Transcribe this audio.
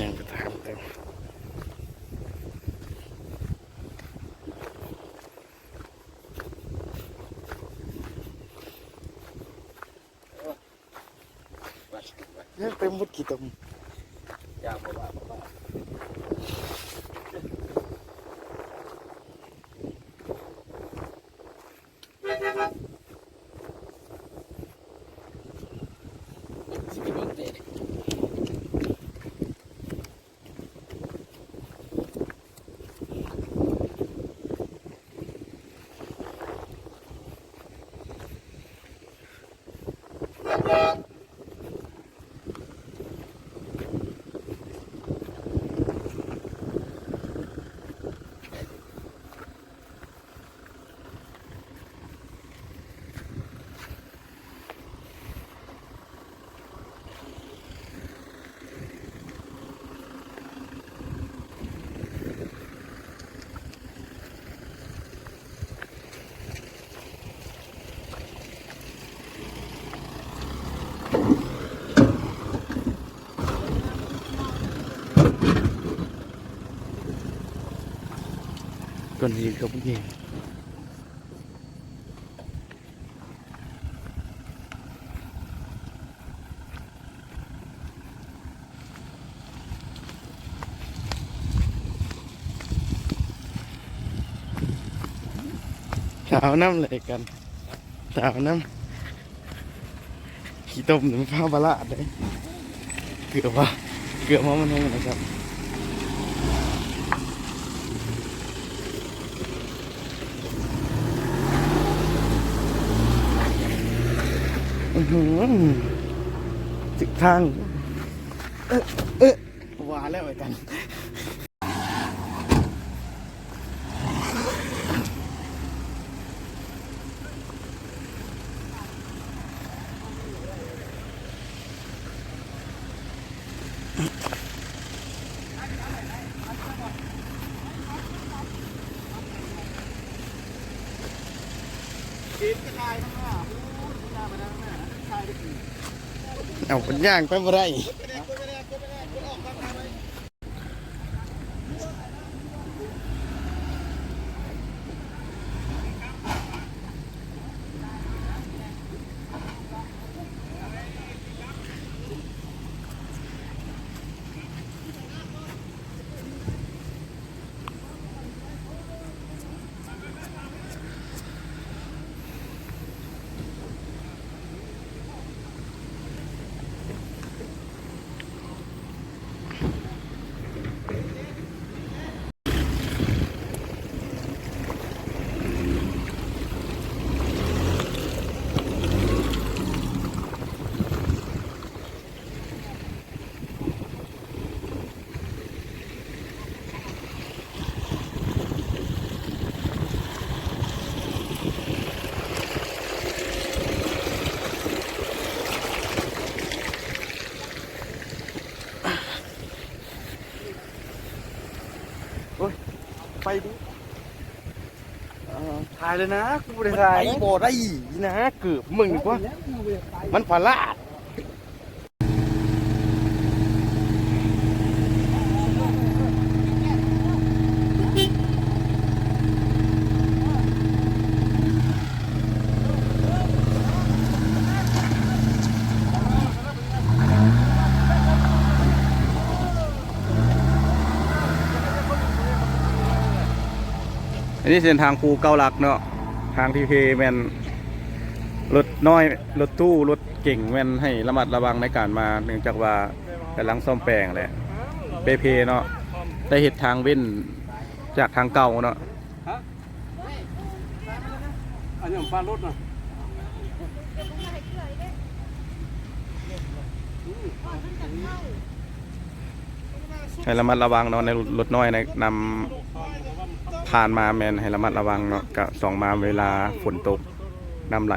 ยังไปถามเต็มยังเต็มหมดกี่ตุ่มยาวบ่ว่าก่อนนี้ก็ไม่เก่งสาวน้ำเลยกันสาวน้ำขี้ต้มหรือข้าวปลาเลยเกือบว่ามันให้นะครับถึงทางว่าแล้วไอ้กันเอาเป็นย่างไปบ่ได้ไปดิถ่ายเลยนะกูไม่ได้ถ่ายไปบ่ได้นะเกือบมึงกว่ามันพลาดอันนี้เส้นทางภูเก้าหลักเนาะทางทีเพแมนรถน้อยรถตู้รถเก่งแมนให้ระมัดระวังในการมาเนื่องจากว่ากำลังซ่อมแปลงแหละเปเพเนาะได้เห็ดทางเว้นจากทางเก่าเนาะอันนี้ผมฟาดรถเนาะให้ระมัดระวังเนาะในรถน้อยในนำผ่านมาแมนให้ระมัดระวังเนาะกะส่องมาเวลาฝนตกน้ำไหล